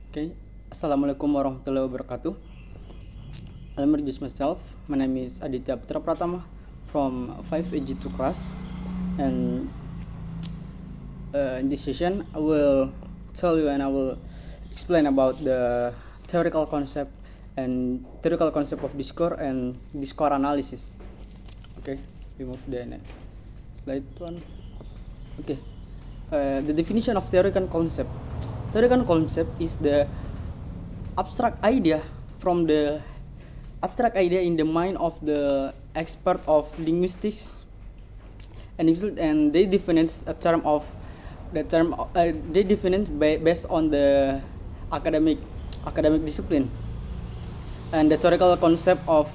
Okay, Assalamualaikum warahmatullahi wabarakatuh. I'll introduce myself. My name is Aditya Pratama from 5AG2 class, and in this session, I will tell you and I will explain about the theoretical concept of discourse and discourse analysis. Okay, we move to the next slide one. Okay, the definition of theoretical concept. Theoretical concept is the abstract idea in the mind of the expert of linguistics, and they define a term of they define based on the academic discipline. And the theoretical concept of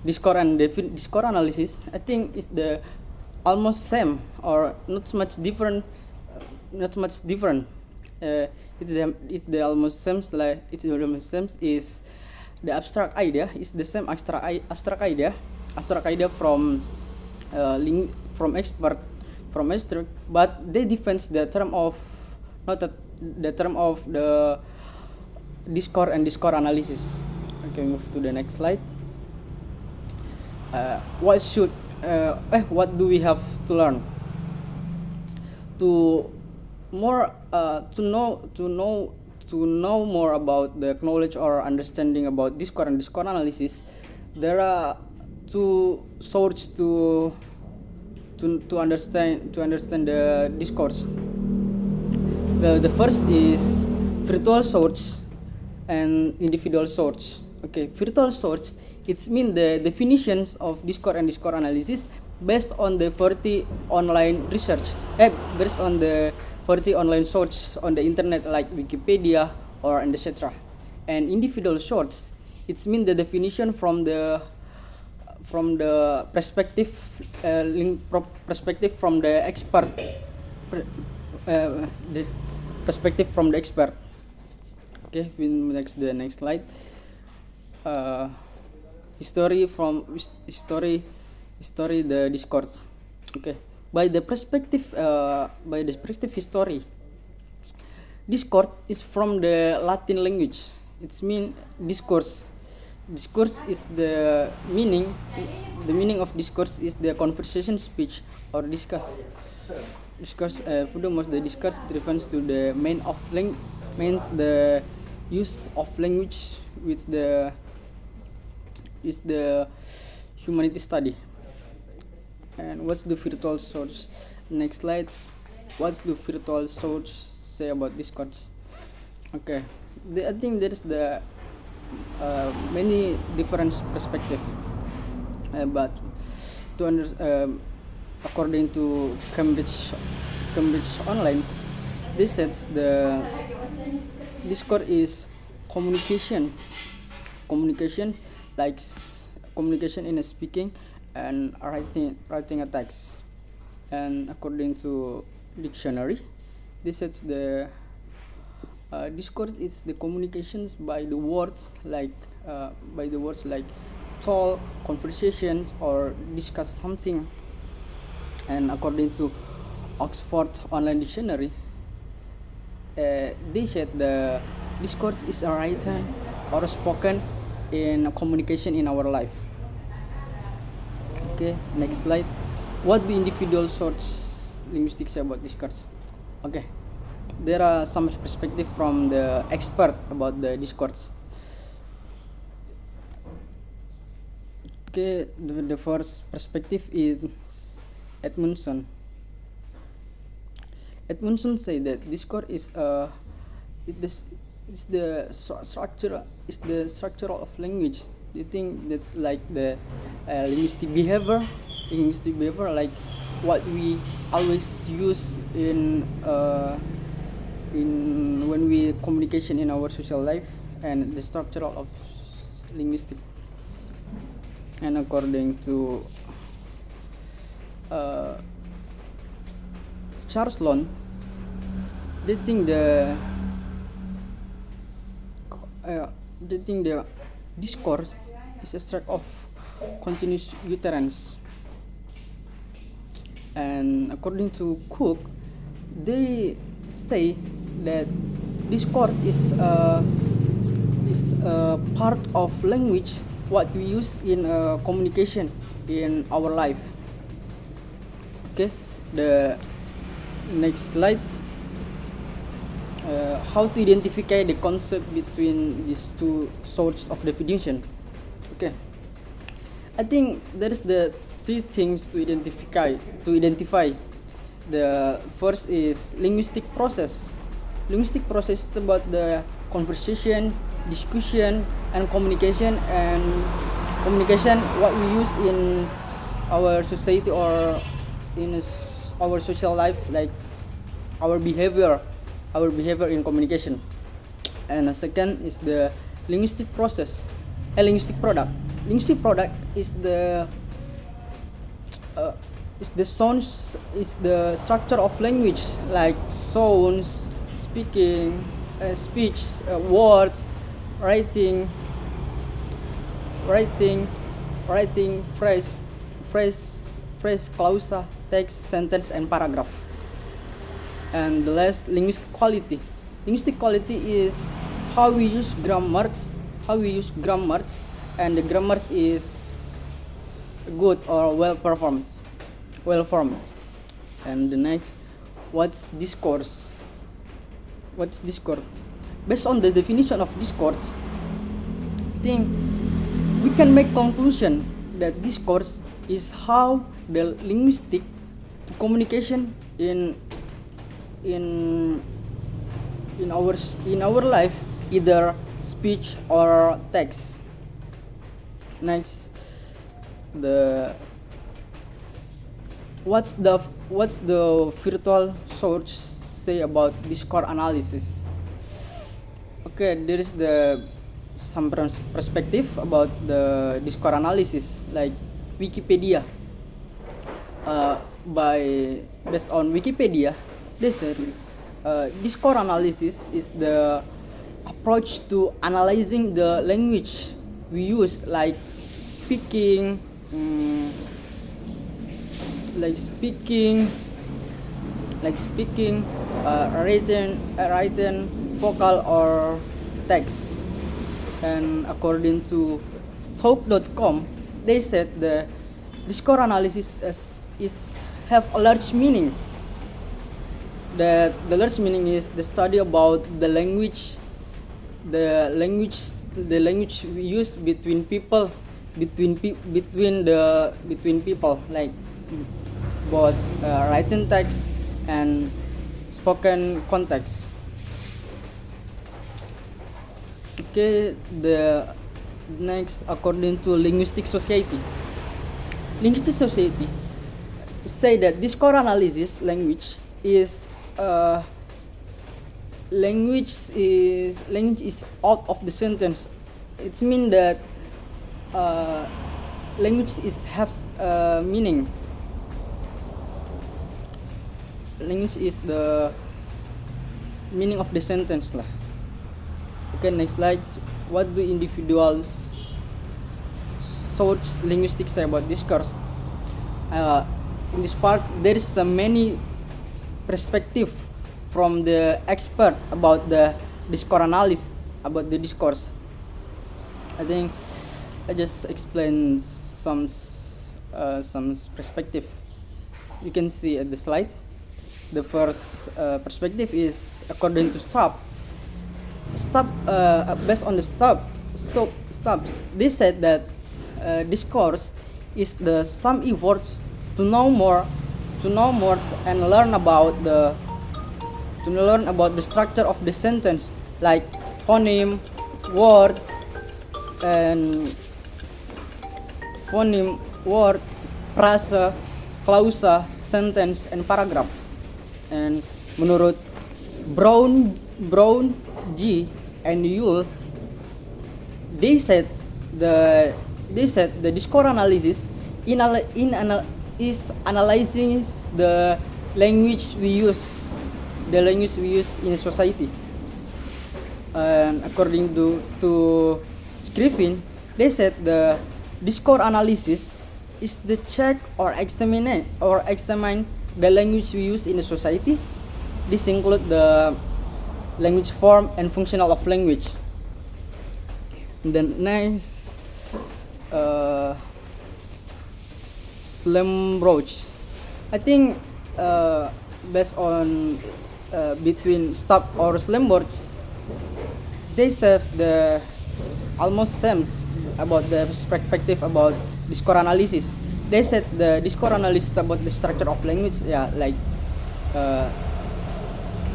discourse and discourse analysis, I think, is the almost same or not much different. It's the almost same, is the abstract idea is the same abstract idea from expert from expert, but they defend the term of not the term of the discourse and discourse analysis. Okay, move to the next slide. What do we have to learn to know more about the knowledge or understanding about discourse and discourse analysis? There are two sources to understand the discourse. The first is virtual source and individual source. Okay, virtual source, it means the definitions of discourse and discourse analysis based on the 40 online research, based on the 40 online source on the internet like Wikipedia or etc. And individual source, it means the definition from the perspective from the expert, the perspective from the expert. Okay, the next slide. History the discourse. Okay, by the perspective history, discourse is from the Latin language. It means discourse. Discourse is the meaning of discourse is the conversation, speech, or discuss. Furthermore, the discourse refers to the means the use of language, which is the humanity study. And what's the virtual source? Next slides. What's the virtual source say about discourse? Okay, I think there is the many different perspectives, but according to Cambridge Online, this says the discourse is communication, like communication in a speaking and writing a text. And according to dictionary, this says the discourse is the communications by the words like talk, conversations, or discuss something. And according to Oxford Online Dictionary, they said the discourse is a written or spoken in communication in our life. Okay, next slide. What the individual source linguistics say about discourse? Okay, there are some perspective from the expert about the discourse. Okay, the first perspective is Edmundson. Edmundson say that discourse is the structure of language. Do you think that's like the linguistic behavior, like what we always use in when we communication in our social life, and the structure of linguistic? And according to Charles Lon, they think the discourse is a sort of continuous utterance. And according to Cook, they say that discourse is a part of language what we use in communication in our life. Okay, the next slide. How to identify the concept between these two sorts of definition. Okay, I think there is the three things to identify. The first is linguistic process. Linguistic process is about the conversation, discussion, and communication. And communication, what we use in our society or in our social life, like our behavior in communication. And the second is the linguistic process, a linguistic product. Linguistic product is the sounds, is the structure of language, like sounds, speaking, speech, words, writing, phrase, clause, text, sentence, and paragraph. And the last, linguistic quality. Linguistic quality is how we use grammars, and the grammar is good or well formed. And the next, what's discourse? Based on the definition of discourse, I think we can make conclusion that discourse is how the linguistic communication in our life, either speech or text. Next, what's the virtual source say about discourse analysis? Okay, there is some perspective about the discourse analysis, like Wikipedia. Based on Wikipedia, they said discourse analysis is the approach to analyzing the language we use, like speaking, written, vocal, or text. And according to talk.com, they said the discourse analysis have a large meaning. That the large meaning is the study about the language we use between people, like both written text and spoken context. Okay, the next, according to linguistic society say that discourse analysis language is out of the sentence. It means that language has meaning. Language is the meaning of the sentence lah. Okay, next slide. What do individuals source linguistics say about discourse? In this part, there is many perspective from the expert about the discourse analysis, about the discourse. I think I just explain some perspective. You can see at the slide. The first perspective is according to based on the stops. They said that discourse is some efforts to know more and learn about the structure of the sentence, like phoneme, word, phrase, clause, sentence, and paragraph. And menurut Brown, G, and Yule, they said the discourse analysis is analyzing the language we use in society. And according to Scriven, they said the discourse analysis is the check or examine the language we use in the society. This include the language form and functional of language. And then next, slam broach. I think based on between stop or slam broach, they have the almost same about the perspective about discourse analysis. They said the discourse analysis about the structure of language, yeah, like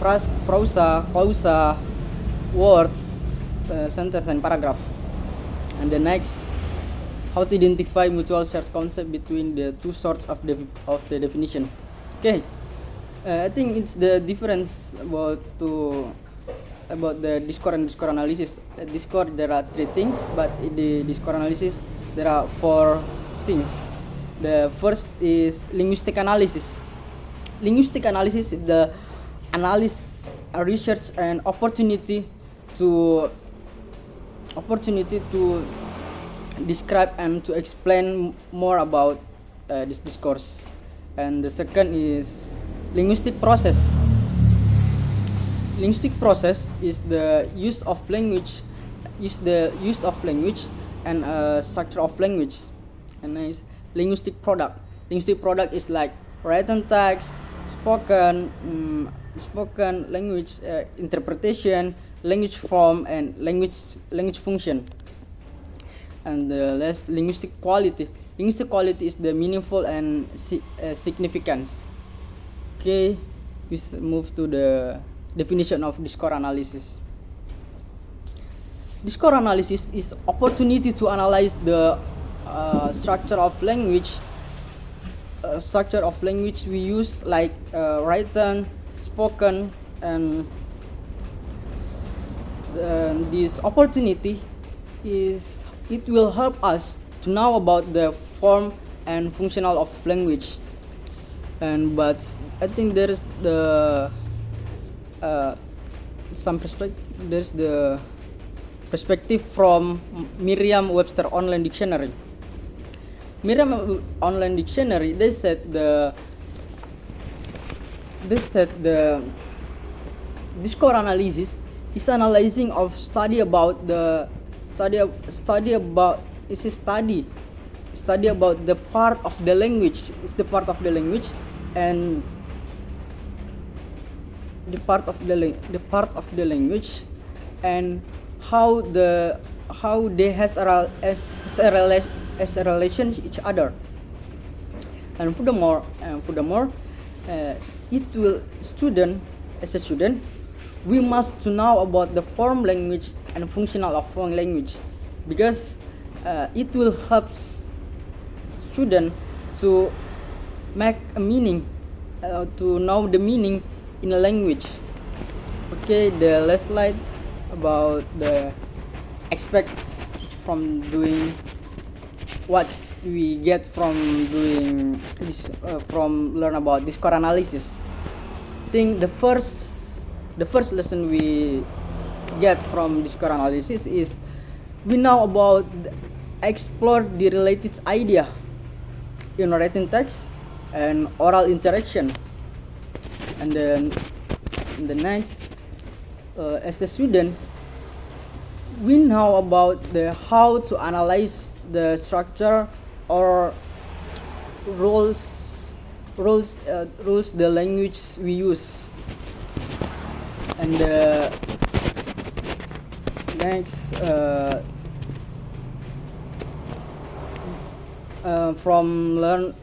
phrase, clausa, words, sentence, and paragraph. And the next, how to identify mutual shared concept between the two sorts of the definition. Okay, I think it's the difference about the discourse and discourse analysis. Discourse, there are 3 things, but in the discourse analysis there are 4 things. The first is linguistic analysis. Linguistic analysis is the analysis, research, and opportunity to describe and to explain more about this discourse. And the second is linguistic process. Linguistic process is the use of language, and structure of language. And next, linguistic product. Linguistic product is like written text, spoken language, interpretation, language form, and language function. And the last, linguistic quality. Linguistic quality is the meaningful and significance. Okay, we move to the definition of discourse analysis. Discourse analysis is opportunity to analyze the structure of language we use, like written, spoken, and this opportunity will help us to know about the form and functional of language. But I think there is the there's the perspective from Merriam-Webster Online Dictionary. Merriam Online Dictionary, they said the discourse analysis is analyzing of study about the part of the language. It's the part of the language, and the part of the language, and how they has a relation each other. And furthermore, it will as a student, we must to know about the form language and functional of form language, because it will help student to make a meaning, to know the meaning in a language. Okay, the last slide about the expect from doing what we get from doing this, from learn about discourse analysis. I think the first lesson we get from discourse analysis is we know about explore the related idea in written text and oral interaction. And then the next, as the student, we know about the how to analyze the structure or rules the language we use. And the next, from learn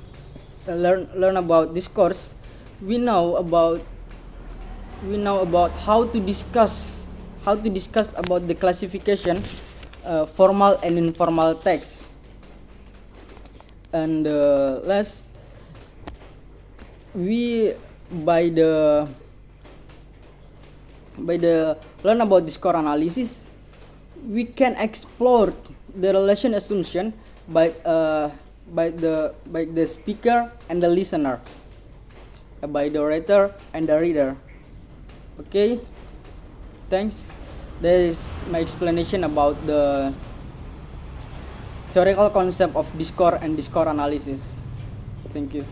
about discourse, we know about how to discuss about the classification, formal and informal text. And last, we by the learn about discourse analysis, we can explore the relation assumption by the speaker and the listener, by the writer and the reader. Okay, thanks. That is my explanation about the theoretical concept of discourse and discourse analysis. Thank you.